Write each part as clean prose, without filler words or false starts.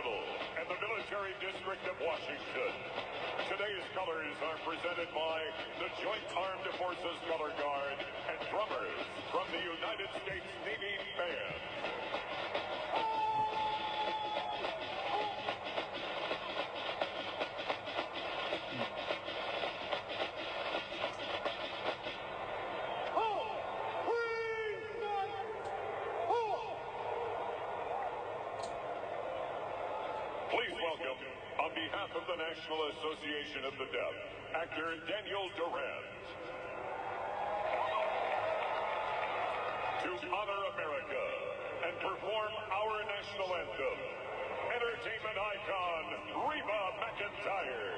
capital and the military district of Washington. Today's colors are presented by the Joint Armed Forces Color Guard and drummers from the United States Navy Band. Please welcome, on behalf of the National Association of the Deaf, actor Daniel Durant. To honor America and perform our national anthem, entertainment icon Reba McEntire.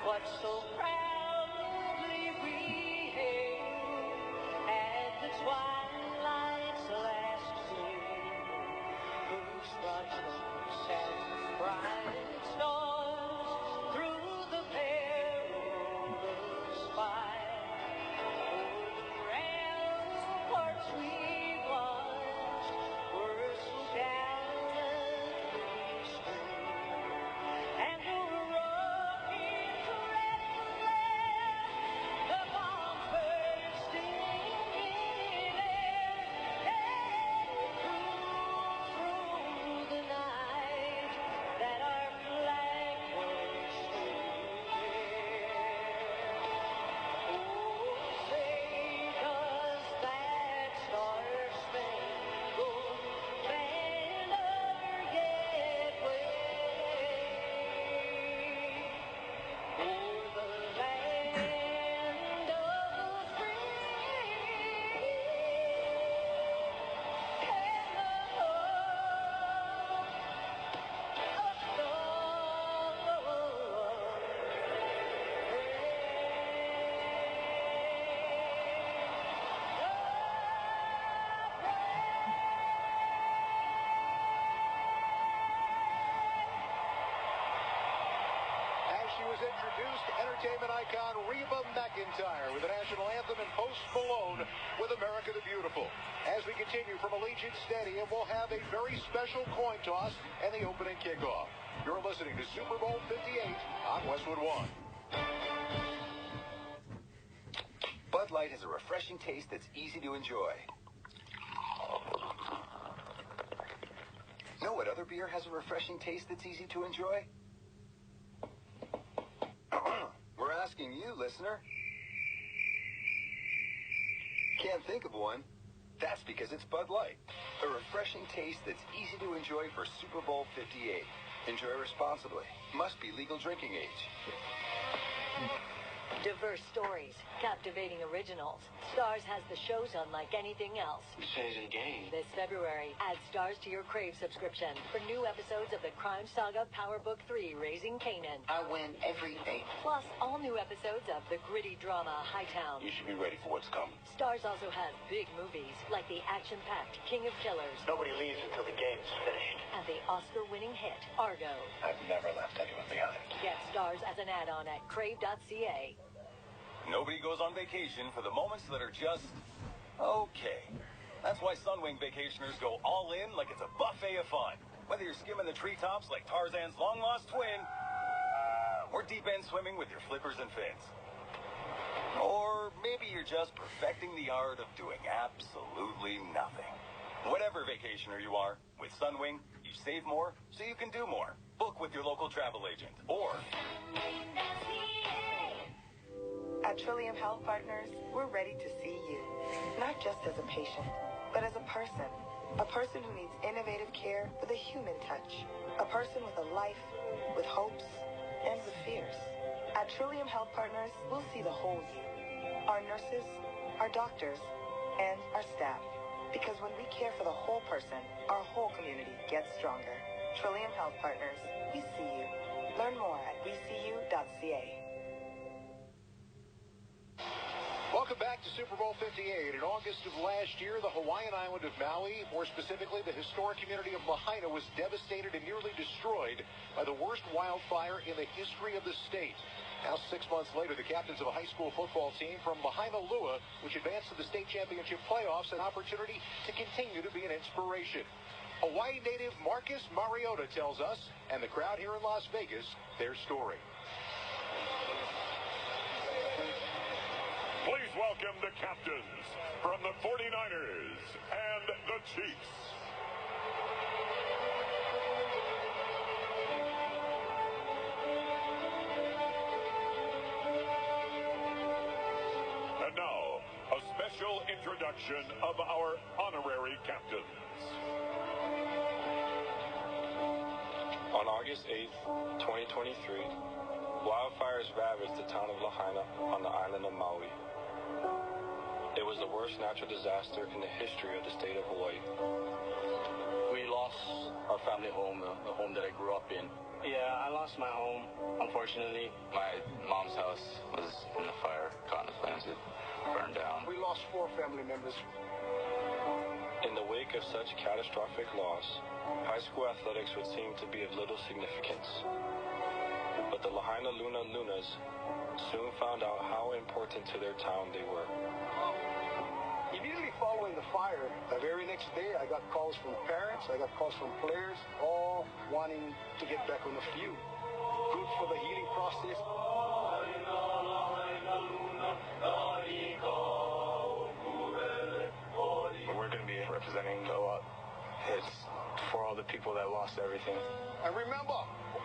What so proudly we hailed at the twilight's last gleam, whose broad strokes and bright stars through the perilous fight, o'er the ramparts we watched were so gallantly streamed, and the entertainment icon Reba McEntire with the national anthem and Post Malone with America the Beautiful. As we continue from Allegiant Stadium, we'll have a very special coin toss and the opening kickoff. You're listening to Super Bowl 58 on Westwood 1. Bud Light has a refreshing taste that's easy to enjoy. Know what other beer has a refreshing taste that's easy to enjoy? We're asking you, listener. Can't think of one? That's because it's Bud Light. A refreshing taste that's easy to enjoy for Super Bowl 58. Enjoy responsibly. Must be legal drinking age. Diverse stories, captivating originals. Stars has the shows unlike anything else. It's changing the game. This February, add Stars to your Crave subscription for new episodes of the crime saga Power Book 3, Raising Kanan. I win every day. Plus, all new episodes of the gritty drama Hightown. You should be ready for what's coming. Stars also has big movies like the action-packed King of Killers. Nobody leaves until the game's finished. And the Oscar-winning hit, Argo. I've never left anyone behind. Get Stars as an add-on at crave.ca. Nobody goes on vacation for the moments that are just okay. That's why Sunwing vacationers go all in like it's a buffet of fun. Whether you're skimming the treetops like Tarzan's long-lost twin, or deep-end swimming with your flippers and fins. Or maybe you're just perfecting the art of doing absolutely nothing. Whatever vacationer you are, with Sunwing, you save more so you can do more. Book with your local travel agent, or... At Trillium Health Partners, we're ready to see you, not just as a patient, but as a person who needs innovative care with a human touch, a person with a life, with hopes, and with fears. At Trillium Health Partners, we'll see the whole you, our nurses, our doctors, and our staff, because when we care for the whole person, our whole community gets stronger. Trillium Health Partners, we see you. Learn more at weseeyou.ca. Welcome Welcome back to Super Bowl 58. In August of last year, the Hawaiian island of Maui, more specifically the historic community of Lahaina, was devastated and nearly destroyed by the worst wildfire in the history of the state. Now, 6 months later, the captains of a high school football team from Lahaina, which advanced to the state championship playoffs, an opportunity to continue to be an inspiration. Hawaii native Marcus Mariota tells us, and the crowd here in Las Vegas, their story. Please welcome the captains from the 49ers and the Chiefs. And now, a special introduction of our honorary captains. On August 8th, 2023, wildfires ravaged the town of Lahaina on the island of Maui. It was the worst natural disaster in the history of the state of Hawaii. We lost our family home, the home that I grew up in. Yeah, I lost my home, unfortunately. My mom's house was in the fire, caught in the flames, it burned down. We lost 4 family members. In the wake of such catastrophic loss, high school athletics would seem to be of little significance. But the Lahaina Lunas soon found out how important to their town they were. Immediately following the fire, the very next day, I got calls from parents, I got calls from players, all wanting to get back on the field. Good for the healing process. We're going to be representing a lot. It's for all the people that lost everything. And remember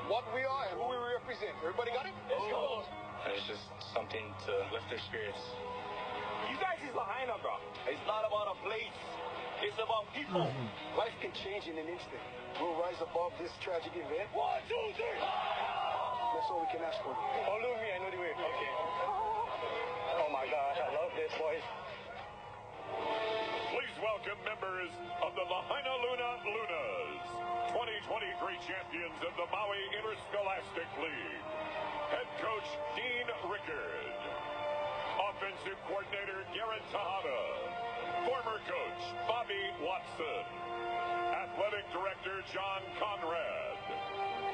what we are and who we represent. Everybody got it? Let's go. And it's just something to lift their spirits. You guys is Lahaina, bro. It's not about a place. It's about people. Life can change in an instant. We'll rise above this tragic event. 1, 2, 3. That's all we can ask for. Oh, look me. I know the way. Okay. Oh, my gosh. I love this, boys. Please welcome members of the Lahaina Lunas, 2023 champions of the Maui Interscholastic League. Head coach Dean Rickard. Offensive coordinator Garrett Tejada. Former coach Bobby Watson. Athletic director John Conrad.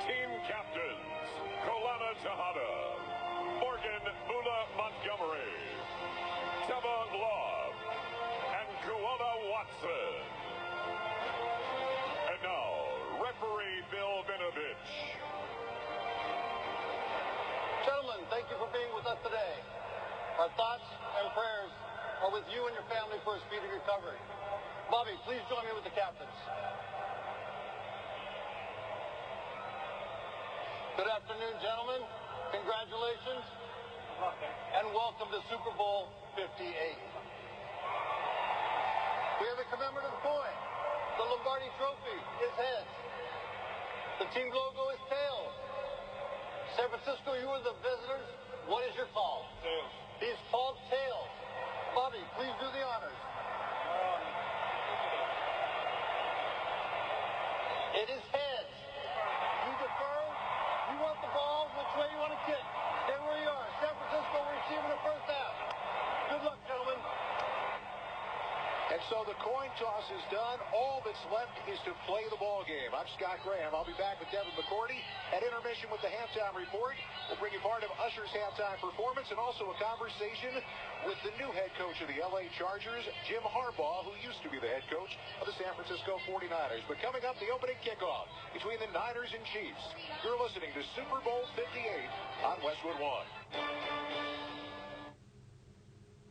Team captains Kolana Tejada. Morgan Mula Montgomery. Teva Love. And Kuona Watson. And now, referee Bill Vinovich. Gentlemen, thank you for being with us today. Our thoughts and prayers are with you and your family for a speedy recovery. Bobby, please join me with the captains. Good afternoon, gentlemen. Congratulations. And welcome to Super Bowl 58. We have a commemorative coin. The Lombardi Trophy is heads. The team logo is tails. San Francisco, you are the visitors. What is your call? Tails. He's called tails. Bobby, please do the honors. It is heads. You defer. You want the ball. Which way you want to kick? Stay where you are. San Francisco receiving the first half. Good luck, gentlemen. And so the coin toss is done. All that's left is to play the ball game. I'm Scott Graham. I'll be back with Devin McCourty at intermission with the halftime report. We'll bring you part of Usher's halftime performance and also a conversation with the new head coach of the LA Chargers, Jim Harbaugh, who used to be the head coach of the San Francisco 49ers. But coming up, the opening kickoff between the Niners and Chiefs. You're listening to Super Bowl 58 on Westwood One.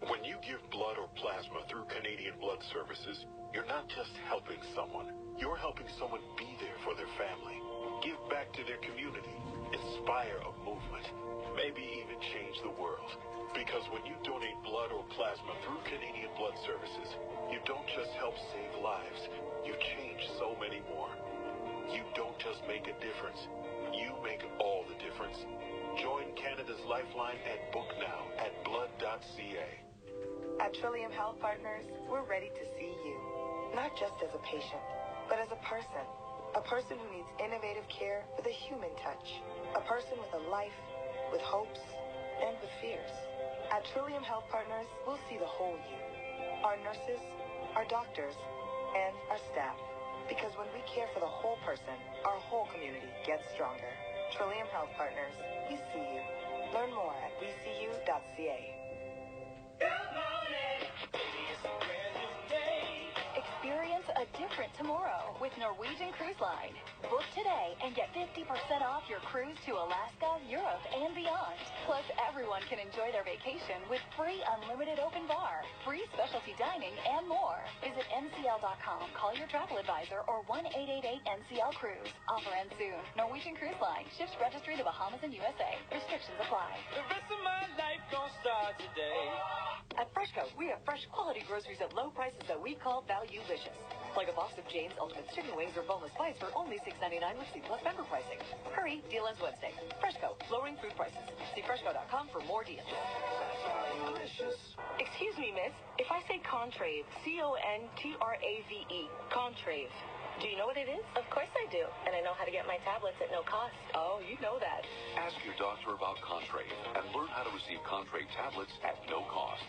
When you give blood or plasma through Canadian Blood Services, you're not just helping someone. You're helping someone be there for their family, give back to their community, inspire a movement, maybe even change the world. Because when you donate blood or plasma through Canadian Blood Services, you don't just help save lives, you change so many more. You don't just make a difference, you make all the difference. Join Canada's Lifeline and book now at blood.ca. At Trillium Health Partners, we're ready to see you, not just as a patient, but as a person who needs innovative care with a human touch, a person with a life, with hopes, and with fears. At Trillium Health Partners, we'll see the whole you. Our nurses, our doctors, and our staff. Because when we care for the whole person, our whole community gets stronger. Trillium Health Partners, we see you. Learn more at weseeyou.ca. Experience a different tomorrow with Norwegian Cruise Line. Book today and get 50% off your cruise to Alaska, Europe, and beyond. Plus, everyone can enjoy their vacation with free unlimited open bar, free specialty dining, and more. Visit ncl.com, call your travel advisor, or 1-888-NCL-CRUISE. Offer ends soon. Norwegian Cruise Line. Ships registry the Bahamas and USA. Restrictions apply. The rest of my life gonna start today. At Freshco, we have fresh quality groceries at low prices that we call value-licious. Like a box of Jane's Ultimate Chicken Wings or boneless bites for only $6.99 with C Plus member pricing. Hurry, deal ends Wednesday. Freshco, lowering food prices. See freshco.com for more deals. Excuse me, miss. If I say Contrave, C-O-N-T-R-A-V-E, Contrave, do you know what it is? Of course I do. And I know how to get my tablets at no cost. Oh, you know that. Ask your doctor about Contrave and learn how to receive Contrave tablets at no cost.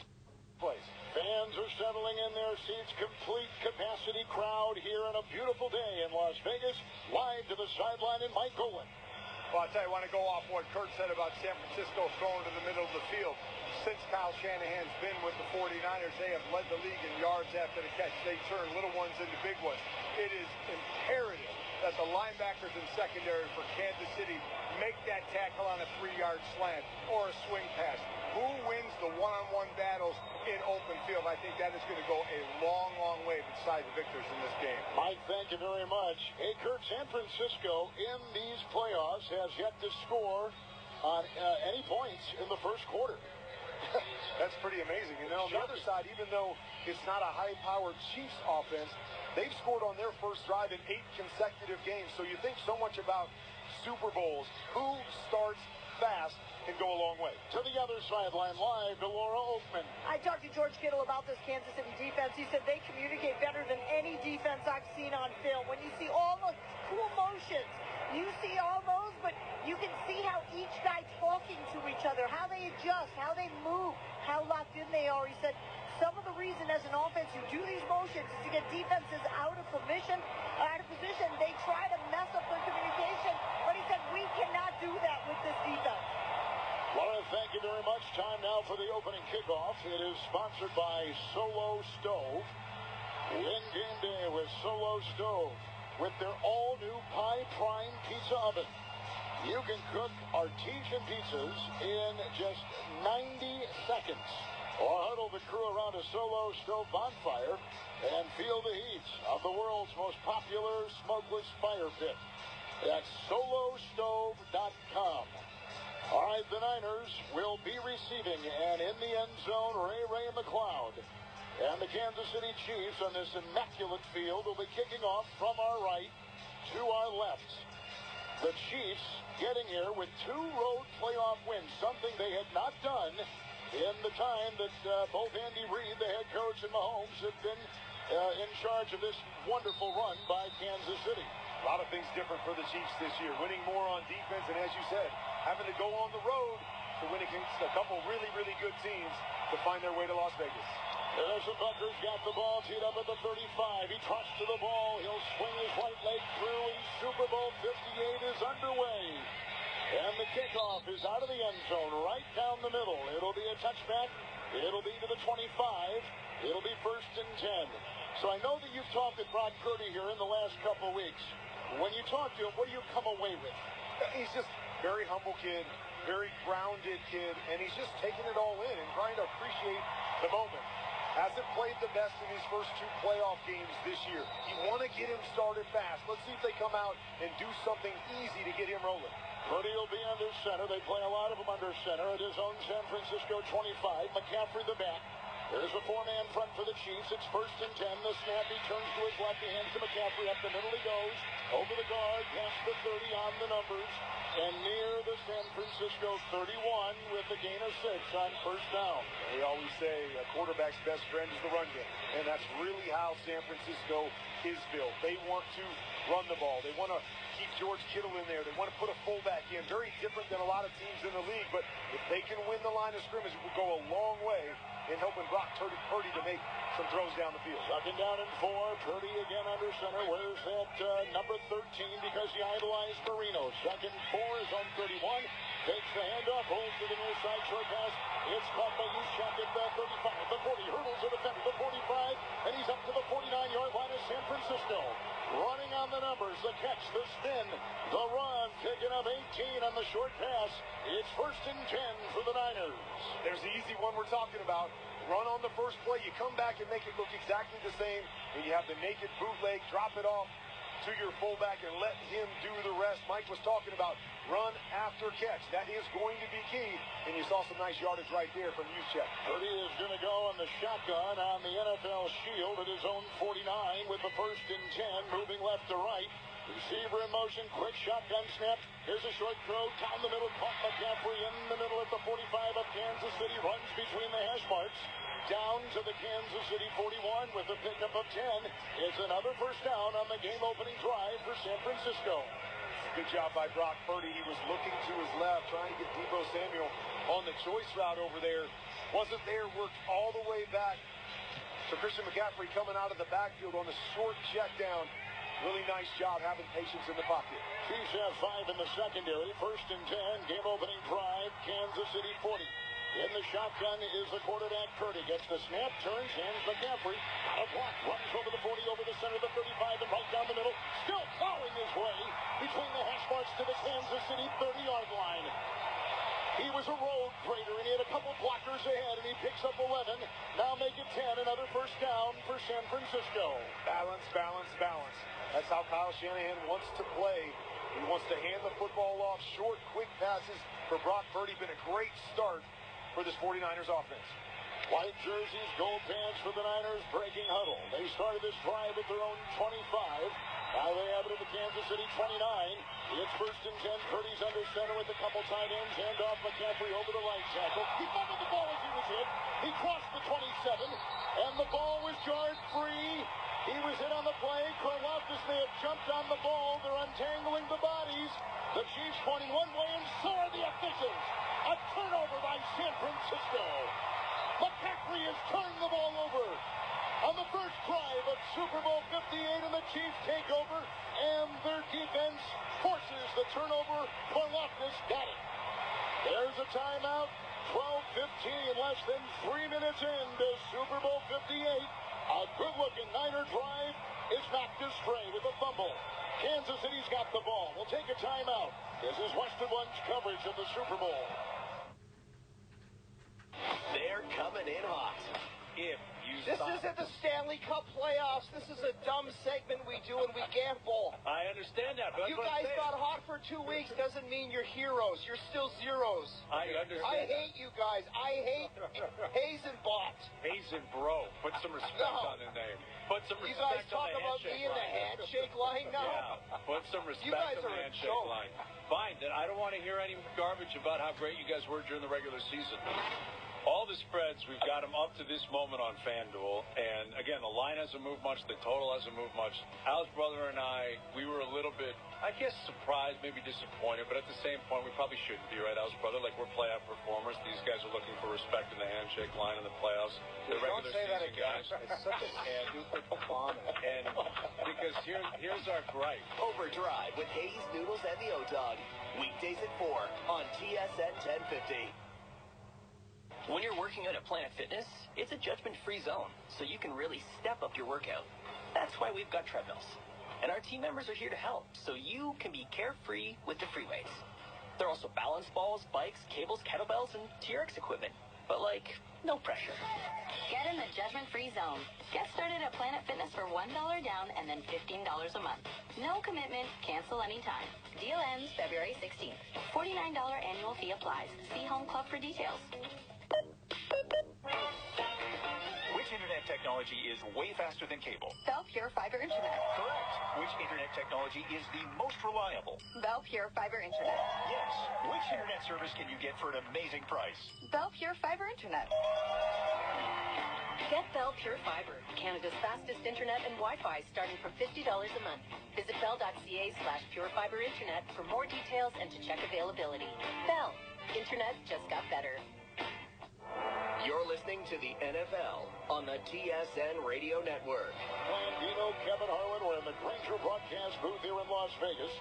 Fans are settling in their seats. Complete capacity crowd here on a beautiful day in Las Vegas. Live to the sideline in Mike Golan. Well, I'll tell you, I want to go off what Kurt said about San Francisco throwing to the middle of the field. Since Kyle Shanahan's been with the 49ers, they have led the league in yards after the catch. They turn little ones into big ones. It is imperative that the linebackers and secondary for Kansas City make that tackle on a 3-yard slant or a swing pass. Who wins the one-on-one battles in open field? I think that is going to go a long, long way beside the victors in this game. Mike, thank you very much. Hey, Kurt, San Francisco in these playoffs has yet to score on any points in the first quarter. That's pretty amazing. And then on the other side, even though it's not a high-powered Chiefs offense, they've scored on their first drive in 8 consecutive games. So you think so much about Super Bowls. Who starts fast can go a long way. To the other sideline, live to Laura Oakman. I talked to George Kittle about this Kansas City defense. He said they communicate better than any defense I've seen on film. When you see all the cool motions, you see all those, but you can see how each guy talking to each other, how they adjust, how they move, how locked in they are. He said some of the reason as an offense you do these motions is to get defenses out of position. They try to mess up their communication, but he said we cannot do that with this defense. Laura, thank you very much. Time now for the opening kickoff. It is sponsored by Solo Stove. Win game day with Solo Stove. With their all-new Pie Prime Pizza Oven, you can cook artesian pizzas in just 90 seconds. Or huddle the crew around a Solo Stove bonfire and feel the heat of the world's most popular smokeless fire pit. That's solostove.com. All right, the Niners will be receiving, and in the end zone, Ray McLeod. And the Kansas City Chiefs on this immaculate field will be kicking off from our right to our left. The Chiefs getting here with 2 road playoff wins, something they had not done in the time that both Andy Reid, the head coach, and Mahomes have been in charge of this wonderful run by Kansas City. A lot of things different for the Chiefs this year. Winning more on defense, and as you said, having to go on the road to win against a couple really, really good teams to find their way to Las Vegas. Harrison Butker's got the ball teed up at the 35. He trusts to the ball. He'll swing his right leg through, and Super Bowl 58 is underway. And the kickoff is out of the end zone, right down the middle. It'll be a touchback. It'll be to the 25. It'll be 1st and 10. So I know that you've talked with Brock Purdy here in the last couple of weeks. When you talk to him, what do you come away with? He's just very humble kid, very grounded kid, and he's just taking it all in and trying to appreciate the moment. Hasn't played the best in his first 2 playoff games this year. You want to get him started fast. Let's see if they come out and do something easy to get him rolling. Purdy will be under center. They play a lot of them under center. It is on San Francisco 25. McCaffrey the back. There's a four-man front for the Chiefs. It's 1st and 10. The snap, he turns to his left. He hands to McCaffrey. Up the middle he goes. Over the guard. Past the 30 on the numbers. And near the San Francisco 31 with a gain of 6 on 1st down. We always say a quarterback's best friend is the run game. And that's really how San Francisco is built. They want to run the ball. They want to keep George Kittle in there. They want to put a fullback in. Very different than a lot of teams in the league. But if they can win the line of scrimmage, it will go a long way in helping Brock Purdy to make some throws down the field. Second down and 4. Purdy again under center. Where's that number 13 because he idolized Marino. Second 4 is on 31. Takes the handoff. Rolls to the near side. Short pass. It's caught by Juszczyk at the 35. The 40. Hurdles the defender. The 45. And he's up to the 49-yard line of San Francisco. Running on the numbers. The catch. The spin. The run. Picking up 18 on the short pass. It's 1st and 10 for the Niners. There's the easy one we're talking about. Run on the first play. You come back and make it look exactly the same. And you have the naked bootleg. Drop it off to your fullback and let him do the rest. Mike was talking about run after catch. That is going to be key. And you saw some nice yardage right there from Juszczyk. Purdy is going to go on the shotgun on the NFL Shield at his own 49 with the 1st and 10 moving left to right. Receiver in motion, quick shotgun snap. Here's a short throw down the middle. Caught McCaffrey in the middle at the 45 of Kansas City. Runs between the hash marks. Down to the Kansas City 41 with a pickup of 10. It's another 1st down on the game-opening drive for San Francisco. Good job by Brock Purdy. He was looking to his left, trying to get Deebo Samuel on the choice route over there. Wasn't there, worked all the way back. So Christian McCaffrey coming out of the backfield on the short check down. Really nice job having patience in the pocket. Chiefs have 5 in the secondary. 1st and 10. Game-opening drive. Kansas City 40. In the shotgun is the quarterback Purdy. Gets the snap, turns, hands McCaffrey. Out of block, runs over the 40, over the center, the 35, and right down the middle. Still plowing his way between the hash marks to the Kansas City 30-yard line. He was a road grader, and he had a couple blockers ahead, and he picks up 11. Now make it 10. Another 1st down for San Francisco. Balance, balance, balance. That's how Kyle Shanahan wants to play. He wants to hand the football off, short, quick passes for Brock Purdy. Been a great start for this 49ers offense. White jerseys, gold pants for the Niners, breaking huddle. They started this drive at their own 25. Now they have it at the Kansas City 29. It's 1st and 10. Purdy's under center with a couple tight ends. Hand off McCaffrey over the right tackle. He fumbled the ball as he was hit. He crossed the 27, and the ball was jarred free. He was hit on the play. Karlaftis may have jumped on the ball. They're untangling the bodies. The Chiefs pointing one way, and so are the officials. A turnover by San Francisco. McCaffrey has turned the ball over on the first drive of Super Bowl 58, and the Chiefs take over, and their defense forces the turnover. Karlaftis got it. There's a timeout. 12:15, less than 3 minutes into Super Bowl 58. A good-looking Niner drive is knocked astray with a fumble. Kansas City's got the ball. We'll take a timeout. This is Westwood One's coverage of the Super Bowl. They're coming in hot. This isn't the Stanley Cup playoffs. This is a dumb segment we do when we gamble. I understand that, but you guys got hot for 2 weeks doesn't mean you're heroes. You're still zeros. I understand. I hate you guys. I hate Hazenbot. Hazenbro. Put some respect on the name. Put some respect on the handshake line. You guys talk about me in the handshake line now? Yeah. Put some respect you guys on the handshake line. Fine. Then I don't want to hear any garbage about how great you guys were during the regular season. All the spreads, we've got them up to this moment on FanDuel. And, again, the line hasn't moved much. The total hasn't moved much. Al's brother and I, we were a little bit, I guess, surprised, maybe disappointed. But at the same point, we probably shouldn't be, right, Al's brother? Like, we're playoff performers. These guys are looking for respect in the handshake line in the playoffs. The regular don't say season that again. guys. It's such a stupid vomit. And because here's our gripe. Overdrive with Hayes, Noodles, and the O-Dog. Weekdays at 4 on TSN 1050. When you're working out at Planet Fitness, it's a judgment-free zone, so you can really step up your workout. That's why we've got treadmills. And our team members are here to help, so you can be carefree with the free weights. There are also balance balls, bikes, cables, kettlebells, and TRX equipment. But, no pressure. Get in the judgment-free zone. Get started at Planet Fitness for $1 down and then $15 a month. No commitment, cancel anytime. Deal ends February 16th. $49 annual fee applies. See Home Club for details. Which internet technology is way faster than cable? Bell Pure Fiber Internet. Correct. Which internet technology is the most reliable? Bell Pure Fiber Internet. Yes. Which internet service can you get for an amazing price? Bell Pure Fiber Internet. Get Bell Pure Fiber, Canada's fastest internet and Wi-Fi starting from $50 a month. Visit bell.ca/purefiberinternet for more details and to check availability. Bell. Internet just got better. You're listening to the NFL on the TSN Radio Network. Blandino, Kevin Harlan, we're in the Grainger broadcast booth here in Las Vegas.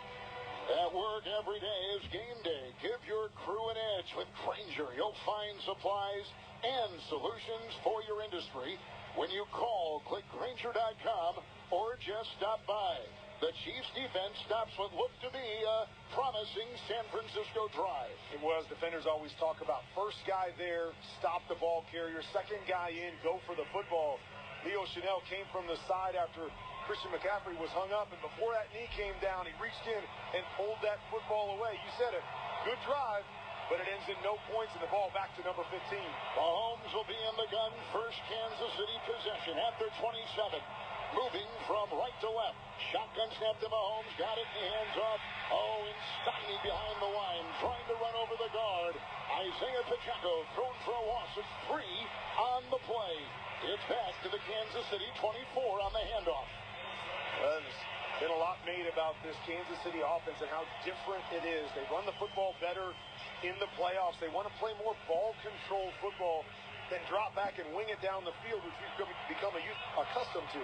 At work every day is game day. Give your crew an edge with Grainger. You'll find supplies and solutions for your industry when you call, click Grainger.com, or just stop by. The Chiefs defense stops what looked to be a promising San Francisco drive. It was. Defenders always talk about first guy there, stop the ball carrier, second guy in, go for the football. Leo Chanel came from the side after Christian McCaffrey was hung up, and before that knee came down, he reached in and pulled that football away. You said it. Good drive, but it ends in no points, and the ball back to number 15. Mahomes will be in the gun. First Kansas City possession after 27. Moving from right to left. Shotgun snap to Mahomes. Got it in the hands of Steiny behind the line. Trying to run over the guard. Isaiah Pacheco thrown for a loss of 3 on the play. It's back to the Kansas City 24 on the handoff. There's been a lot made about this Kansas City offense and how different it is. They run the football better in the playoffs. They want to play more ball control football than drop back and wing it down the field, which we've become accustomed to.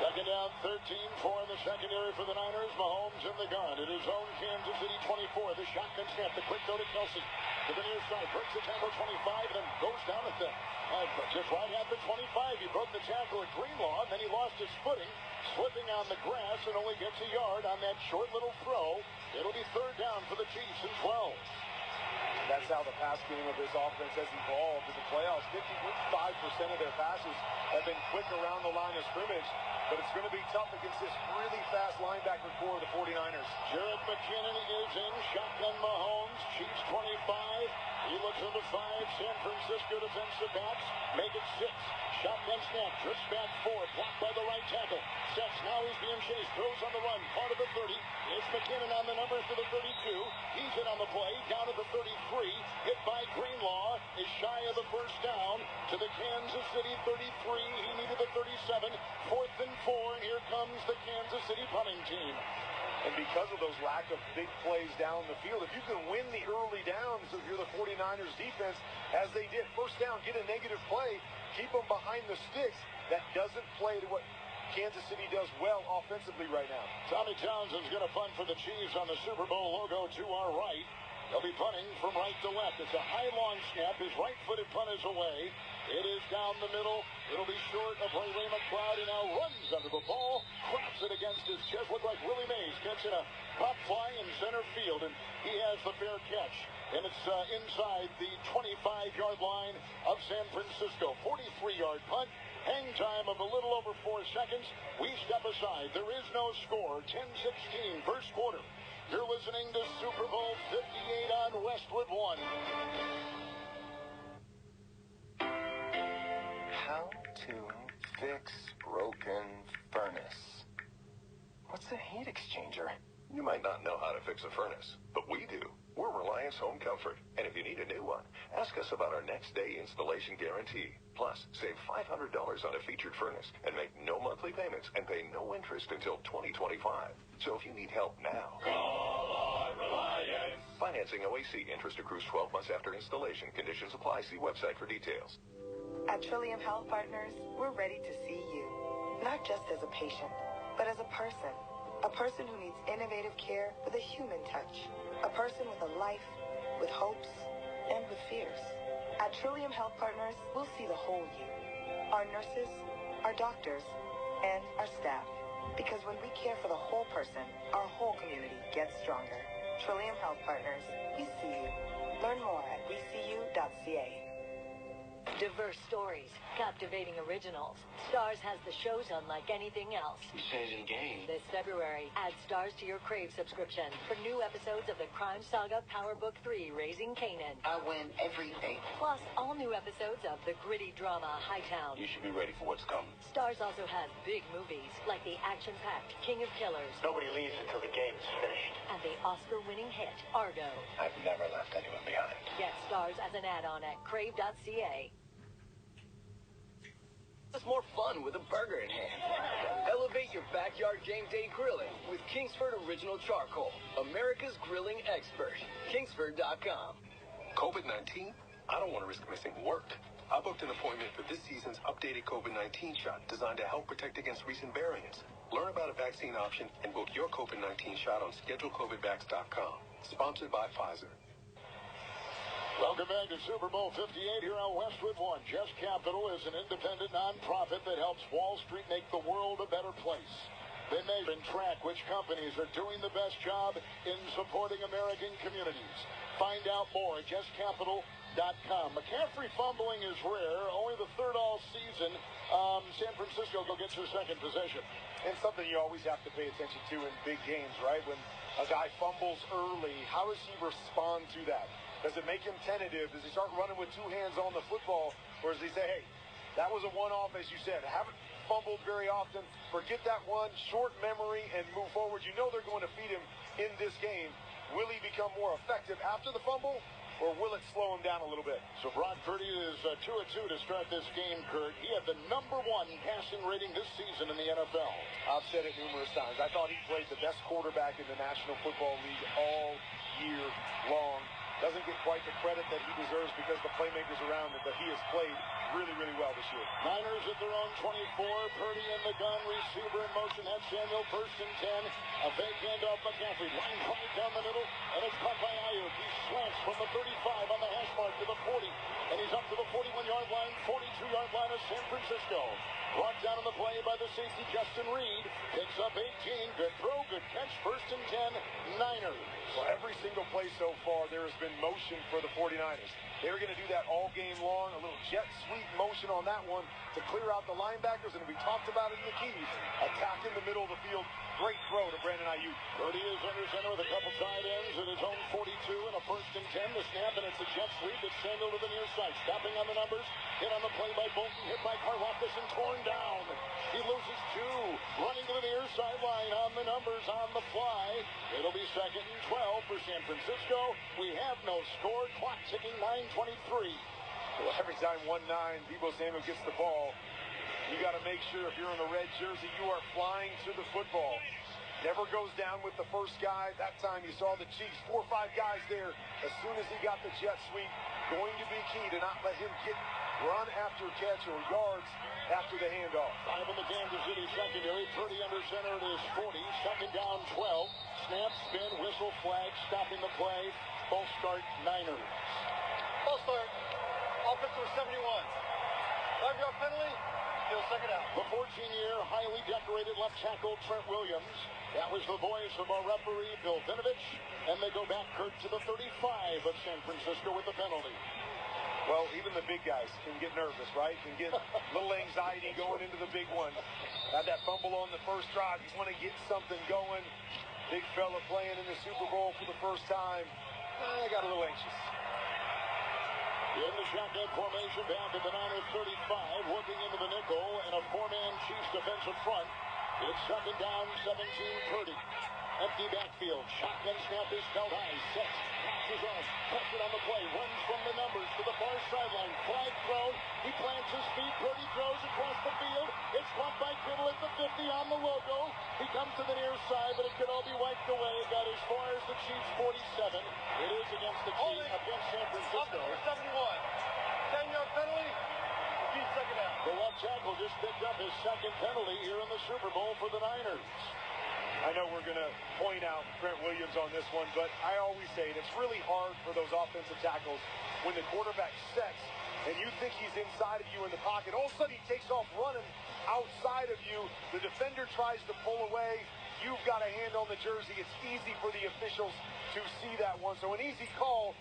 Second down, 13 for the secondary for the Niners. Mahomes in the gun. It is own Kansas City 24. The shotgun snap, the quick throw to Kelsey. To the near side, breaks the tackle 25, and then goes down at the just right at the 25. He broke the tackle at Greenlaw, and then he lost his footing, slipping on the grass, and only gets a yard on that short little throw. It'll be third down for the Chiefs and 12. That's how the pass game of this offense has evolved in the playoffs. 55% of their passes have been quick around the line of scrimmage, but it's going to be tough against this really fast linebacker core of the 49ers. Jared McKinnon is in. Shotgun Mahomes. Chiefs 25. He looks into 5. San Francisco defensive backs make it 6. Shotgun snap. Drifts back 4. Blocked by the right tackle. Sets. Now he's being chased. Throws on the run. Part of the 30. It's McKinnon on the numbers to the 32. He's in on the play. Down to the 33. Hit by Greenlaw. Is shy of the first down to the Kansas City 33. He needed the 37. 4th and 4. And here comes the Kansas City punting team. And because of those lack of big plays down the field, if you can win the early downs if you're the 49ers defense, as they did, first down, get a negative play, keep them behind the sticks, that doesn't play to what Kansas City does well offensively right now. Tommy Townsend's going to punt for the Chiefs on the Super Bowl logo to our right. They'll be punting from right to left. It's a high, long snap. His right-footed punt is away. It is down the middle. It'll be short of Ray McLeod. He now runs under the ball, cracks it against his chest. Looked like Willie Mays catching a pop fly in center field, and he has the fair catch. And it's inside the 25-yard line of San Francisco. 43-yard punt. Hang time of a little over 4 seconds. We step aside. There is no score. 10-16, first quarter. You're listening to Super Bowl 58 on Westwood 1. How to fix broken furnace. What's a heat exchanger? You might not know how to fix a furnace, but we do. We're Reliance Home Comfort, and if you need a new one, ask us about our next-day installation guarantee. Plus, save $500 on a featured furnace and make no monthly payments and pay no interest until 2025. So if you need help now, call on Reliance. Financing OAC. Interest accrues 12 months after installation. Conditions apply. See website for details. At Trillium Health Partners, we're ready to see you, not just as a patient, but as a person. A person who needs innovative care with a human touch. A person with a life, with hopes, and with fears. At Trillium Health Partners, we'll see the whole you. Our nurses, our doctors, and our staff. Because when we care for the whole person, our whole community gets stronger. Trillium Health Partners, we see you. Learn more at weseeyou.ca. Diverse stories, captivating originals. Stars has the shows unlike anything else. He's changing game. This February, add Stars to your Crave subscription for new episodes of the crime saga Power Book 3, Raising Kanan. I win everything. Plus, all new episodes of the gritty drama Hightown. You should be ready for what's coming. Stars also has big movies like the action-packed King of Killers. Nobody leaves until the game is finished. And the Oscar-winning hit, Argo. I've never left anyone behind. Get Stars as an add-on at crave.ca. It's more fun with a burger in hand. Elevate your backyard game day grilling with Kingsford Original Charcoal, America's grilling expert. Kingsford.com. COVID-19? I don't want to risk missing work. I booked an appointment for this season's updated COVID-19 shot designed to help protect against recent variants. Learn about a vaccine option and book your COVID-19 shot on schedulecovidvax.com. Sponsored by Pfizer. Welcome back to Super Bowl 58 here on Westwood 1. Just Capital is an independent nonprofit that helps Wall Street make the world a better place. They measure and track which companies are doing the best job in supporting American communities. Find out more at justcapital.com. McCaffrey fumbling is rare, only the third all season. San Francisco gets their second possession. And something you always have to pay attention to in big games, right? When a guy fumbles early, how does he respond to that? Does it make him tentative? Does he start running with two hands on the football? Or does he say, hey, that was a one-off, as you said. Haven't fumbled very often. Forget that one. Short memory and move forward. You know they're going to feed him in this game. Will he become more effective after the fumble? Or will it slow him down a little bit? So Brock Purdy is 2-2 to start this game, Kurt. He had the #1 passing rating this season in the NFL. I've said it numerous times. I thought he played the best quarterback in the National Football League all year long. Doesn't get quite the credit that he deserves because the playmakers around him, but he has played really, really well this year. Niners at their own 24. Purdy in the gun. Receiver in motion. That's Samuel. 1st and 10. A fake handoff. McCaffrey. Line drive down the middle. And it's caught by Ayuk. He slants from the 35 on the hash mark to the 40. And he's up to the 41-yard line. 42-yard line of San Francisco. Brought down on the play by the safety Justin Reed. Picks up 18. Good throw. Good catch. 1st and 10. Niners. Well, every single play so far, there has been motion for the 49ers. They were going to do that all game long. A little jet sweep motion on that one to clear out the linebackers, and we talked about it in the keys. Attack in the middle of the field. Great throw to Brandon Ayuk. Purdy is under center with a couple tight ends at his own 42 and a 1st and 10. The snap, and it's a jet sweep. It's Samuel to the near side. Stopping on the numbers. Hit on the play by Bolton. Hit by Karlaftis and torn down. He loses 2. Running to the near sideline on the numbers on the fly. It'll be 2nd and 12 for San Francisco. We have no score. Clock ticking 9:23. Well, every time 1-9, Deebo Samuel gets the ball, you got to make sure if you're in the red jersey, you are flying to the football. Never goes down with the first guy. That time you saw the Chiefs, 4 or 5 guys there. As soon as he got the jet sweep, going to be key to not let him get run after catch or yards after the handoff. 5 in the Kansas City secondary. Purdy under center at his 40. 2nd down, 12. Snap, spin, whistle, flag, stopping the play. False start, Niners. False start. Offensive 71. 5-yard penalty. He'll second out. The 14-year, highly decorated left tackle, Trent Williams. That was the voice of our referee, Bill Vinovich. And they go back, Kurt, to the 35 of San Francisco with the penalty. Well, even the big guys can get nervous, right? Can get a little anxiety going into the big one. Had that fumble on the first drive. You want to get something going. Big fella playing in the Super Bowl for the first time. I got a little anxious. In the shotgun formation, back at the Niners 35, working into the nickel, and a 4-man Chiefs defensive front. It's 2nd down, 17, Purdy. Empty backfield, shotgun snap is held high, sets, passes on, pressured on the play, runs from the numbers to the far sideline, flag thrown, he plants his feet, Purdy throws across the field, it's caught by Kittle at the 50 on the logo, he comes to the near side, but it could all be wiped away, got as far as the Chiefs 47, it is against the Chiefs, against San Francisco. 71, 10-yard penalty, Chiefs second down. The left tackle just picked up his 2nd penalty here in the Super Bowl for the Niners. I know we're going to point out Trent Williams on this one, but I always say it, it's really hard for those offensive tackles when the quarterback sets and you think he's inside of you in the pocket. All of a sudden he takes off running outside of you. The defender tries to pull away. You've got a hand on the jersey. It's easy for the officials to see that one. So an easy call,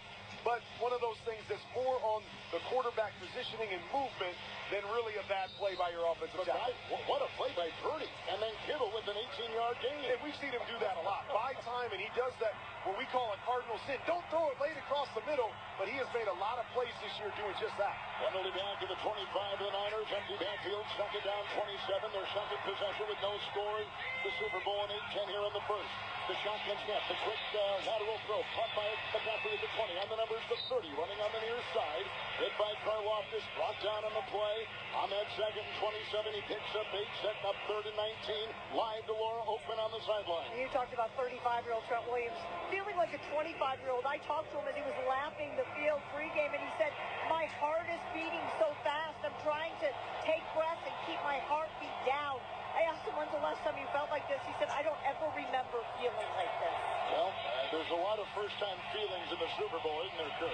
but one of those things that's more on the quarterback positioning and movement than really a bad play by your offensive tackle. What a play by Purdy. And then Kittle with an 18-yard gain. And we've seen him do that a lot. Buy time, and he does that what we call a cardinal sin. Don't throw it late across the middle, but he has made a lot of plays this year doing just that. Penalty back to the 25 of the Niners. Empty backfield, second down, 27. Their second possession with no score. The Super Bowl in 8-10 here in the first. The shotgun snap, the quick lateral throw, caught by McCaffrey at the 20. On the numbers, the 30, running on the near side. Hit by Karlaftis, brought down on the play. On that second and 27, he picks up 8, setting up third and 19. Live to Laura, open on the sideline. You talked about 35-year-old Trent Williams feeling like a 25-year-old. I talked to him as he was lapping the field pregame, and he said, my heart is beating so fast. I'm trying to take breaths and keep my heartbeat down. I asked him, when's the last time you felt like this? He said, I don't ever remember feeling like this. Well, there's a lot of first-time feelings in the Super Bowl, isn't there, Chris?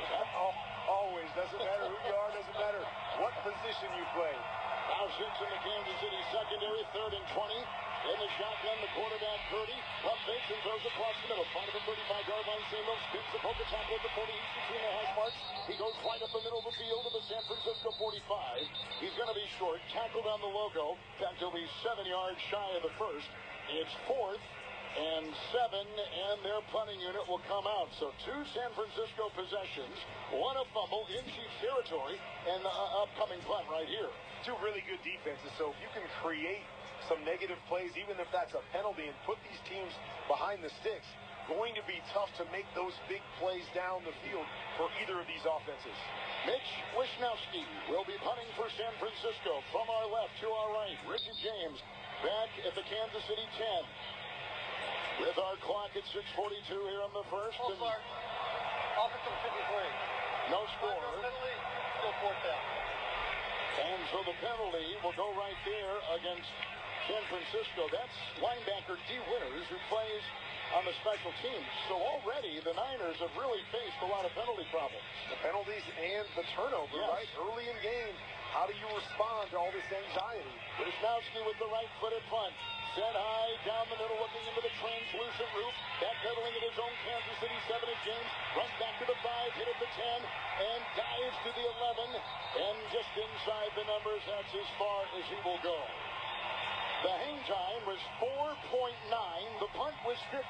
Always. Doesn't matter who you are. Doesn't matter what position you play. Now sits in the Kansas City secondary, third and 20. In the shotgun, the quarterback, Purdy, pump fakes and throws across the middle. Front of the 35-yard line, Samuel spins the poker tackle at the 40. He's between the hash marks. He goes right up the middle of the field to the San Francisco 45. He's going to be short, tackled on the logo. In fact, he'll be 7 yards shy of the first. It's 4th and 7, and their punting unit will come out. So 2 San Francisco possessions, 1 a fumble in Chiefs territory, and the upcoming punt right here. 2 really good defenses, so if you can create some negative plays, even if that's a penalty, and put these teams behind the sticks, going to be tough to make those big plays down the field for either of these offenses. Mitch Wisnowski will be punting for San Francisco. From our left to our right, Richard James back at the Kansas City 10. With our clock at 6:42 here on the first. Offensive 53. No score. Penalty, still 4th down. And so the penalty will go right there against San Francisco. That's linebacker D. Winters, who plays on the special teams. So already the Niners have really faced a lot of penalty problems. The penalties and the turnover, yes. Right? Early in game, how do you respond to all this anxiety? Wisnowski with the right-footed punt. Set high, down the middle, looking into the translucent roof. Backpedaling at his own Kansas City 7 at James. Runs back to the 5, hit at the 10, and dives to the 11. And just inside the numbers, that's as far as he will go. The hang time was 4.9. The punt was 52.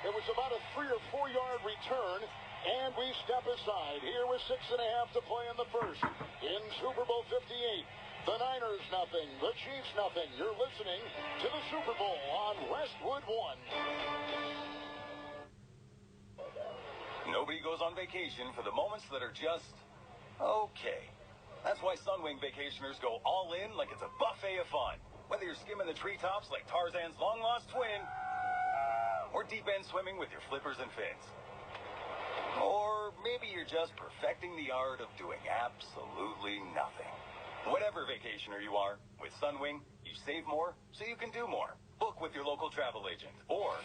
It was about a 3 or 4 yard return. And we step aside. Here with 6.5 to play in the first. In Super Bowl 58. The Niners nothing. The Chiefs nothing. You're listening to the Super Bowl on Westwood 1. Nobody goes on vacation for the moments that are just okay. That's why Sunwing vacationers go all in like it's a buffet of fun. Whether you're skimming the treetops like Tarzan's long-lost twin, or deep-end swimming with your flippers and fins. Or maybe you're just perfecting the art of doing absolutely nothing. Whatever vacationer you are, with Sunwing, you save more so you can do more. Book with your local travel agent, or...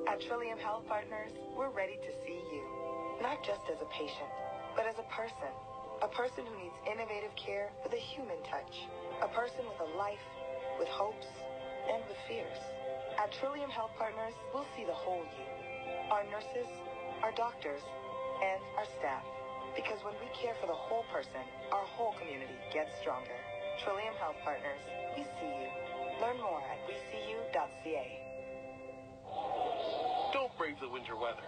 At Trillium Health Partners, we're ready to see you, not just as a patient, but as a person who needs innovative care with a human touch, a person with a life, with hopes, and with fears. At Trillium Health Partners, we'll see the whole you, our nurses, our doctors, and our staff. Because when we care for the whole person, our whole community gets stronger. Trillium Health Partners, we see you. Learn more at weseeyou.ca. Don't brave the winter weather.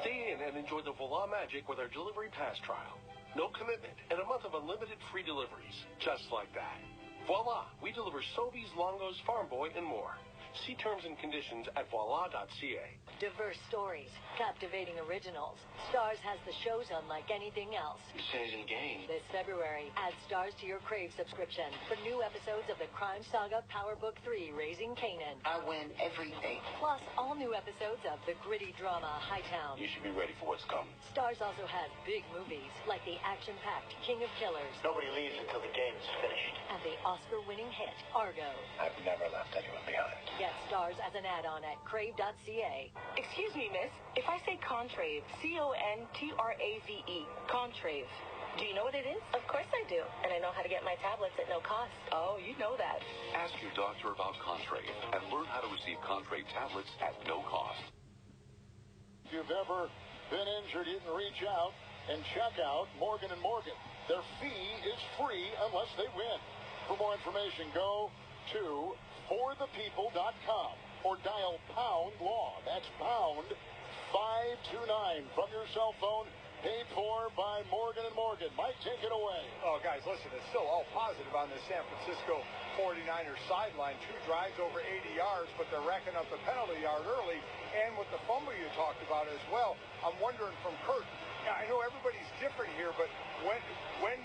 Stay in and enjoy the Voila magic with our delivery pass trial. No commitment and a month of unlimited free deliveries. Just like that. Voila! We deliver Sobeys, Longos, Farm Boy, and more. See terms and conditions at voila.ca. Diverse stories, captivating originals. Stars has the shows unlike anything else. It's changing the game. This February, add Stars to your Crave subscription for new episodes of the crime saga Power Book 3, Raising Canaan. I win every day. Plus, all new episodes of the gritty drama Hightown. You should be ready for what's coming. Stars also has big movies like the action-packed King of Killers. Nobody leaves until the game's finished. And the Oscar-winning hit, Argo. I've never left anyone behind. Get Stars as an add-on at crave.ca. Excuse me, miss. If I say Contrave, C-O-N-T-R-A-V-E, Contrave, do you know what it is? Of course I do. And I know how to get my tablets at no cost. Oh, you know that. Ask your doctor about Contrave and learn how to receive Contrave tablets at no cost. you've ever been injured, you can reach out and check out Morgan & Morgan. Their fee is free unless they win. For more information, go to forthepeople.com or dial #LAW. That's pound 529 from your cell phone. Paid for by Morgan & Morgan. Mike, take it away. Oh, guys, listen, it's still all positive on the San Francisco 49ers sideline. 2 drives over 80 yards, but they're racking up the penalty yard early. And with the fumble you talked about as well, I'm wondering from Kurt, I know everybody's different here, but when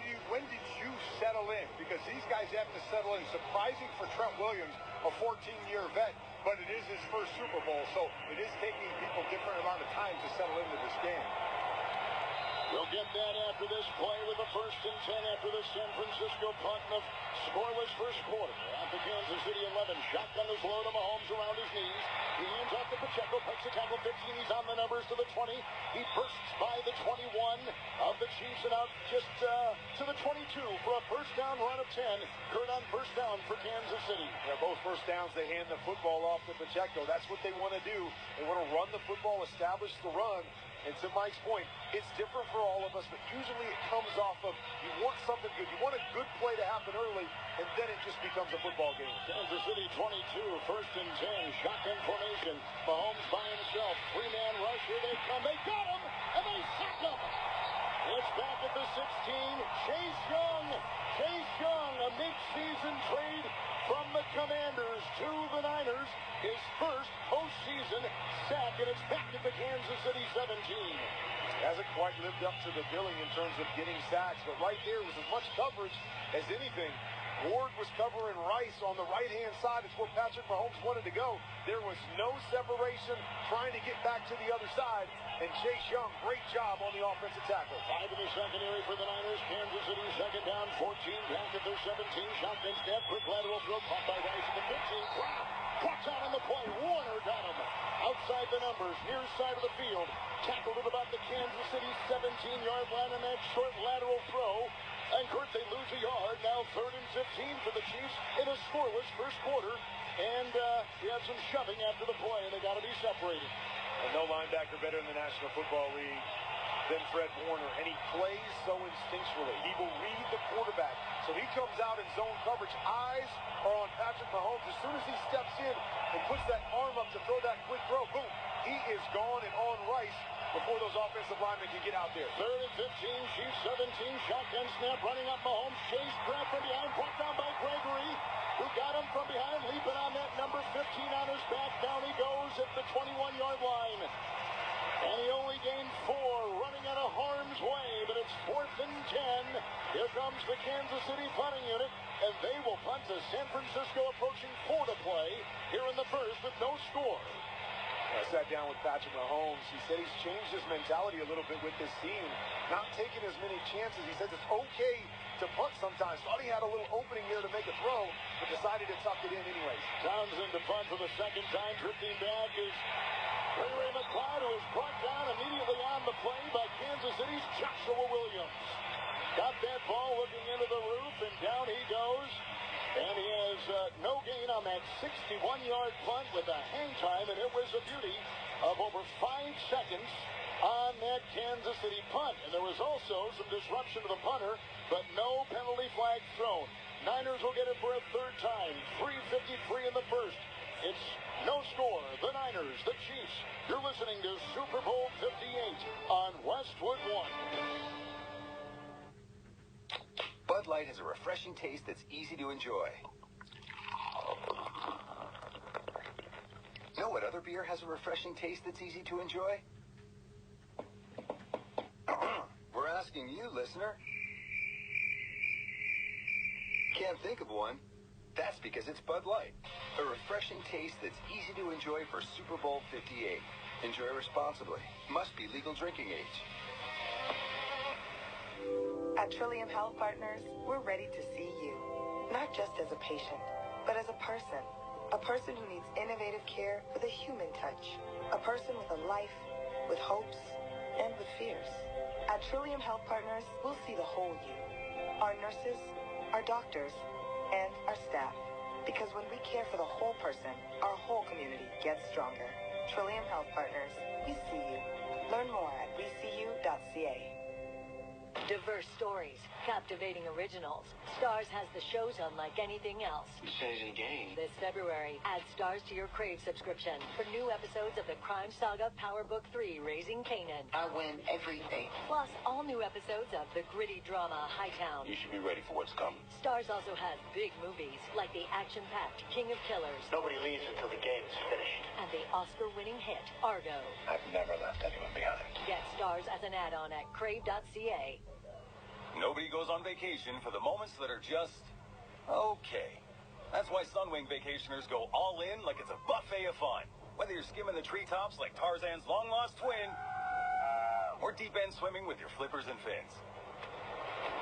did you settle in? Because these guys have to settle in. Surprising for Trent Williams, a 14-year vet, but it is his first Super Bowl, so it is taking people different amount of time to settle into this game. We'll get that after this play with a 1st and 10 after the San Francisco punt in the scoreless first quarter. At the Kansas City 11, shotgun is low to Mahomes around his knees. He hands off to Pacheco, breaks the tackle 15. He's on the numbers to the 20. He bursts by the 21 of the Chiefs and out just to the 22 for a first down run of 10. Kurt on first down for Kansas City. Yeah, both first downs, they hand the football off to Pacheco. That's what they want to do. They want to run the football, establish the run. And to Mike's point, it's different for all of us, but usually it comes off of you want something good. You want a good play to happen early, and then it just becomes a football game. Kansas City 22, 1st and 10, shotgun formation. Mahomes by himself, 3-man rush. Here they come. They got him, and they sack him. It's back at the 16. Chase Young. Chase Young, a mid-season trade from the Commanders to the Niners. His first postseason sack, and it's back at the Kansas City 17. Hasn't quite lived up to the billing in terms of getting sacks, but right there was as much coverage as anything. Ward was covering Rice on the right-hand side. It's where Patrick Mahomes wanted to go. There was no separation, trying to get back to the other side. And Chase Young, great job on the offensive tackle. 5 in the secondary for the Niners. Kansas City, 2nd down, 14. Back at their 17. Shotgun snap, quick lateral throw, caught by Rice at the 15. Clock's out on the play. Warner got him. Outside the numbers, near side of the field. Tackled at about the Kansas City 17-yard line on that short lateral throw. And Kurt, they lose a yard. Now 3rd and 15 for the Chiefs in a scoreless first quarter. And we have some shoving after the play, and they got to be separated. And no linebacker better in the National Football League than Fred Warner. And he plays so instinctually. He will read the quarterback. So he comes out in zone coverage. Eyes are on Patrick Mahomes. As soon as he steps in and puts that arm up to throw that quick throw, boom, he is gone and on Rice before those offensive linemen can get out there. 3rd and 15, Chiefs 17, shotgun snap, running up Mahomes, chase, grab from behind, brought down by Gregory, who got him from behind, leaping on that number 15 on his back. Down he goes at the 21-yard line. And he only gained 4, running out of harm's way, but it's 4th and 10. Here comes the Kansas City punting unit, and they will punt to San Francisco, approaching 4 to play here in the first with no score. I sat down with Patrick Mahomes. He said he's changed his mentality a little bit with this team, not taking as many chances. He says it's okay to punt sometimes. Thought he had a little opening there to make a throw, but decided to tuck it in anyways. Townsend to punt for the 2nd time. Drifting back is Ray McLeod, who is brought down immediately on the play by Kansas City's Joshua Williams. Got that ball looking into the roof, and down he goes. And he has no gain on that 61-yard punt with a hang time, and it was a beauty of over 5 seconds on that Kansas City punt. And there was also some disruption to the punter, but no penalty flag thrown. Niners will get it for a 3rd time. 3:53 in the first. It's no score. The Niners, the Chiefs. You're listening to Super Bowl 58 on Westwood 1. Bud Light has a refreshing taste that's easy to enjoy. Know what other beer has a refreshing taste that's easy to enjoy? We're asking you, listener. Can't think of one? That's because it's Bud Light. A refreshing taste that's easy to enjoy for Super Bowl 58. Enjoy responsibly. Must be legal drinking age. At Trillium Health Partners, we're ready to see you, not just as a patient, but as a person who needs innovative care with a human touch, a person with a life, with hopes, and with fears. At Trillium Health Partners, we'll see the whole you, our nurses, our doctors, and our staff, because when we care for the whole person, our whole community gets stronger. Trillium Health Partners, we see you. Learn more at vcu.ca. Diverse stories, captivating originals. Stars has the shows unlike anything else. It's changing the game. This February, add Stars to your Crave subscription for new episodes of the crime saga Power Book 3, Raising Kanan. I win every day. Plus, all new episodes of the gritty drama Hightown. You should be ready for what's coming. Stars also has big movies like the action-packed King of Killers. Nobody leaves until the game is finished. And the Oscar-winning hit, Argo. I've never left anyone behind. Get Stars as an add-on at crave.ca. Nobody goes on vacation for the moments that are just okay. That's why Sunwing vacationers go all in like it's a buffet of fun. Whether you're skimming the treetops like Tarzan's long-lost twin, or deep-end swimming with your flippers and fins.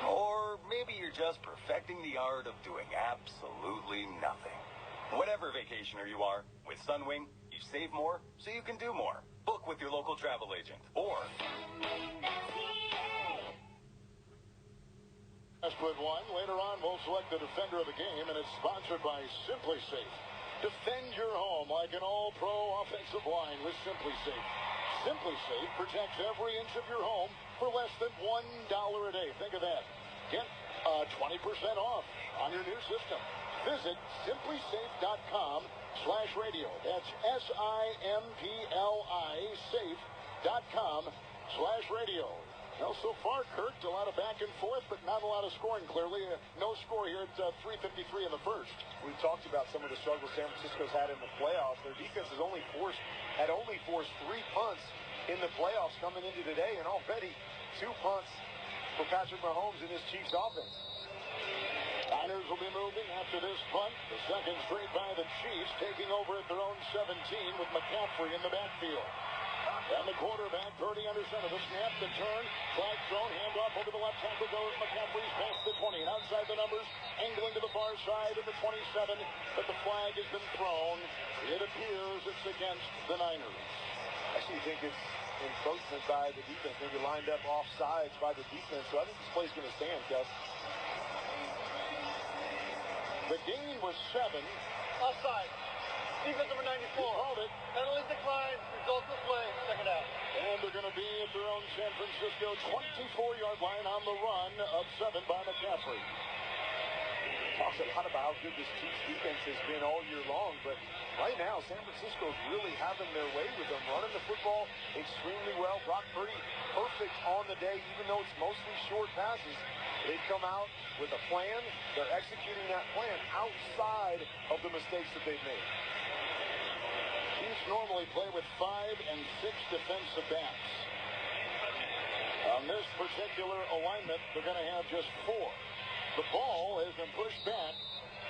Or maybe you're just perfecting the art of doing absolutely nothing. Whatever vacationer you are, with Sunwing, you save more so you can do more. Book with your local travel agent, or Westwood won. Later on, we'll select the defender of the game, and it's sponsored by Simply Safe. Defend your home like an all-pro offensive line with Simply Safe. Simply Safe protects every inch of your home for less than $1 a day. Think of that. Get 20% off on your new system. Visit simplysafe.com/radio. That's SIMPLI safe.com/radio. Well, so far, Kurt, a lot of back and forth, but not a lot of scoring, clearly. No score here at 3:53 in the first. We talked about some of the struggles San Francisco's had in the playoffs. Their defense has only forced 3 punts in the playoffs coming into today, and already 2 punts for Patrick Mahomes in his Chiefs offense. Niners will be moving after this punt. The second straight by the Chiefs, taking over at their own 17 with McCaffrey in the backfield. And the quarterback, Purdy under center. The snap, the turn, flag thrown, handoff over the left tackle goes. McCaffrey's past the 20 and outside the numbers, angling to the far side of the 27, but the flag has been thrown. It appears it's against the Niners. I actually think it's encroachment by the defense, maybe lined up offsides by the defense, so I think this play's going to stand, Gus. The gain was 7. Offside. Defense number 94. Called it. Penalties declined. Results of the play. Second out. And they're going to be at their own San Francisco 24-yard line on the run of 7 by McCaffrey. Talks a lot about how good this Chiefs defense has been all year long, but right now San Francisco's really having their way with them, running the football extremely well. Brock Purdy perfect on the day, even though it's mostly short passes. They've come out with a plan. They're executing that plan outside of the mistakes that they've made. Chiefs normally play with 5 and 6 defensive backs. On this particular alignment, they're going to have just 4. The ball has been pushed back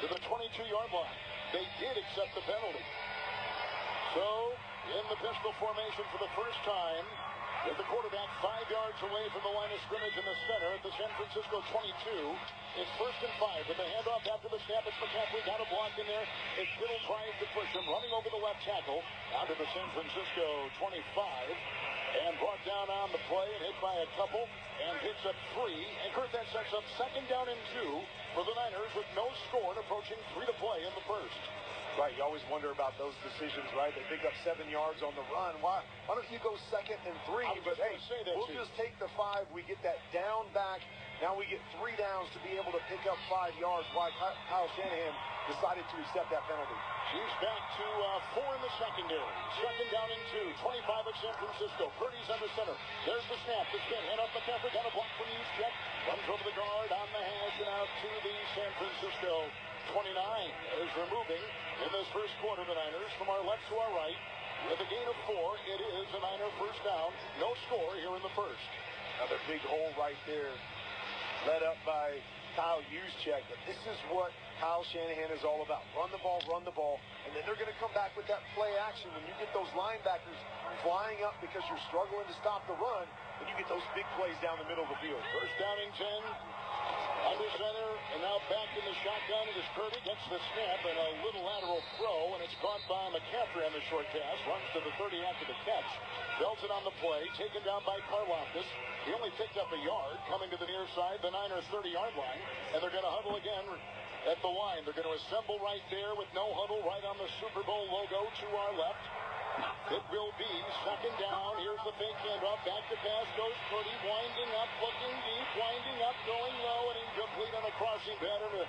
to the 22-yard line. They did accept the penalty. So, in the pistol formation for the first time, with the quarterback 5 yards away from the line of scrimmage in the center at the San Francisco 22. It's 1st and 5 with the handoff after the snap. It's McCaffrey, got a block in there. It's Kittle trying to push him, running over the left tackle out to the San Francisco 25. And brought down on the play and hit by a couple and picks up 3. And Kurt, that sets up 2nd down and 2 for the Niners with no score and approaching 3 to play in the first. Right, you always wonder about those decisions, right? They pick up 7 yards on the run. Why don't you go 2nd and 3? But hey, we'll just take the 5. We get that down back. Now we get 3 downs to be able to pick up 5 yards. Why Kyle Shanahan decided to accept that penalty. Chiefs back to 4 in the secondary. 2nd down and 2. 25 of San Francisco. Purdy's under center. There's the snap. The spin. Hand up McCaffrey. Got a block from the check. Runs over the guard on the hash and out to the San Francisco 29. As we're moving in this first quarter, the Niners from our left to our right. With a gain of 4, it is a Niner first down. No score here in the first. Another big hole right there. Led up by Kyle Juszczyk. But this is what Kyle Shanahan is all about. Run the ball, and then they're going to come back with that play action. When you get those linebackers flying up because you're struggling to stop the run, and you get those big plays down the middle of the field. First down and 10. Under center, and now back in the shotgun. It is Purdy, gets the snap, and a little lateral throw, and it's caught by McCaffrey on the short pass. Runs to the 30 after the catch. Belts it on the play, taken down by Karlaftis. He only picked up a yard, coming to the near side, the Niners' 30-yard line, and they're going to huddle again at the line. They're going to assemble right there with no huddle right on the Super Bowl logo to our left. It will be second down. Here's the fake handoff. Back to pass goes Purdy. Winding up, looking deep, winding up, going low, and incomplete on the crossing pattern to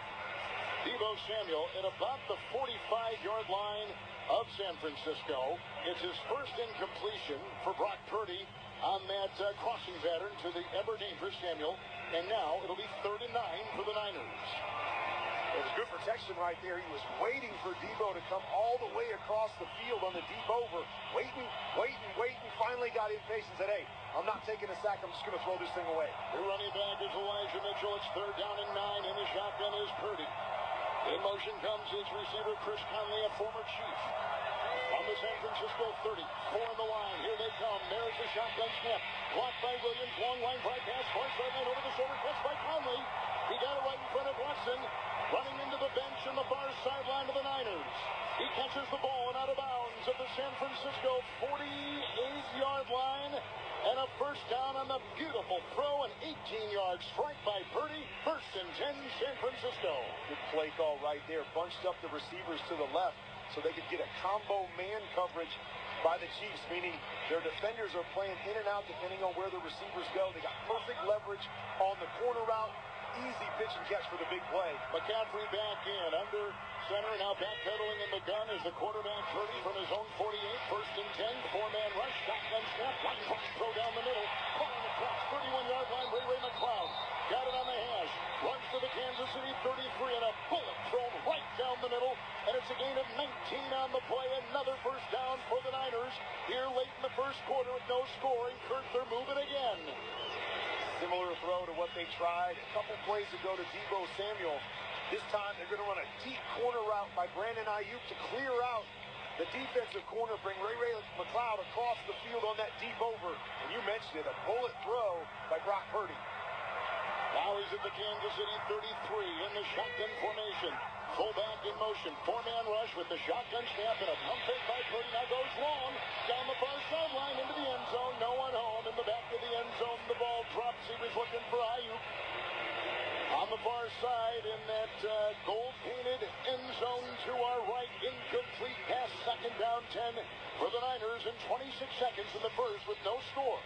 Deebo Samuel at about the 45-yard line of San Francisco. It's his first incompletion for Brock Purdy on that crossing pattern to the ever-dangerous Samuel. And now it'll be 3rd and 9 for the Niners. It was good protection right there. He was waiting for Deebo to come all the way across the field on the deep over. Waiting. Finally got impatient. Said, hey, I'm not taking a sack. I'm just going to throw this thing away. The running back is Elijah Mitchell. It's 3rd down and 9. In the shotgun is Purdy. In motion comes his receiver, Chris Conley, a former Chief. On the San Francisco 30. 4 on the line. Here they come. There's the shotgun snap. Blocked by Williams. Long line bypass. Far sideline over the shoulder. Catch by Conley. He got it right in front of Watson. Running into the bench on the far sideline of the Niners. He catches the ball and out of bounds at the San Francisco 48-yard line. And a first down on the beautiful throw. An 18-yard strike by Purdy. 1st and 10 San Francisco. Good play call right there. Bunched up the receivers to the left so they could get a combo man coverage by the Chiefs, meaning their defenders are playing in and out depending on where the receivers go. They got perfect leverage on the corner route. Easy pitch and catch for the big play. McCaffrey back in, under center, now backpedaling in the gun is the quarterback Purdy from his own 48. 1st and 10, 4-man rush, shotgun snap, one cross throw down the middle, calling across 31-yard line, Ray McLeod. Got it on the hash, runs to the Kansas City 33, and a bullet thrown right down the middle, and it's a gain of 19 on the play. Another first down for the Niners here late in the first quarter with no scoring. Kurt, they're moving again. Similar throw to what they tried a couple plays ago to Deebo Samuel. This time they're going to run a deep corner route by Brandon Ayuk to clear out the defensive corner, bring Ray McLeod across the field on that deep over. And you mentioned it, a bullet throw by Brock Purdy. Now he's at the Kansas City 33 in the shotgun formation. Fullback in motion. 4-man rush with the shotgun snap and a pump fake by Purdy. Now goes long down the far sideline into the end zone. No one home in the back of the end zone. The ball drops. He was looking for Ayuk. On the far side in that gold-painted end zone to our right. Incomplete pass. 2nd down 10 for the Niners in 26 seconds in the first with no score.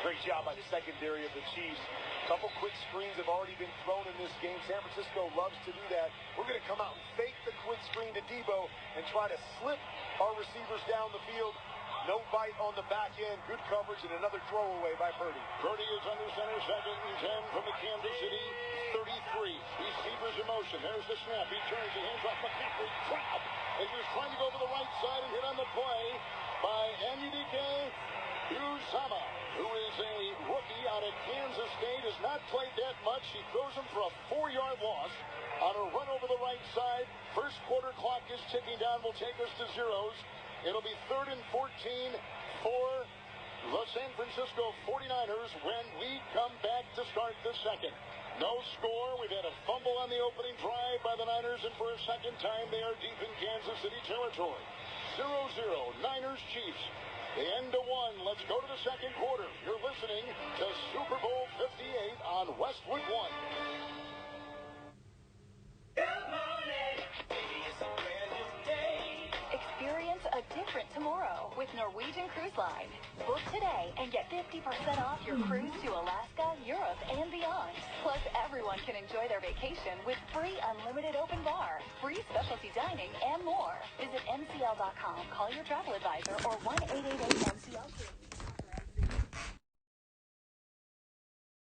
Great job by the secondary of the Chiefs. Couple quick screens have already been thrown in this game. San Francisco loves to do that. We're going to come out and fake the quick screen to Deebo and try to slip our receivers down the field. No bite on the back end. Good coverage and another throwaway by Purdy. Purdy is under center, 2nd and 10 from the Kansas City 33. Receivers in motion. There's the snap. He turns. He hands off McCaffrey. Grab. As he was trying to go to the right side and hit on the play by Anyudike Uzama, who is a rookie out of Kansas State, has not played that much. He throws him for a 4-yard loss on a run over the right side. First quarter clock is ticking down. Will take us to zeros. It'll be 3rd and 14 for the San Francisco 49ers when we come back to start the second. No score. We've had a fumble on the opening drive by the Niners, and for a second time they are deep in Kansas City territory. 0-0, Niners Chiefs. The end of 1. Let's go to the second quarter. You're listening to Super Bowl 58 on Westwood 1. Experience a different tomorrow with Norwegian Cruise Line. Book today and get 50% off your cruise to Alaska, Europe, and beyond. Plus, everyone can enjoy their vacation with free unlimited open bar, free specialty dining, and more. Visit ncl.com, call your travel advisor, or 1-888-MCL.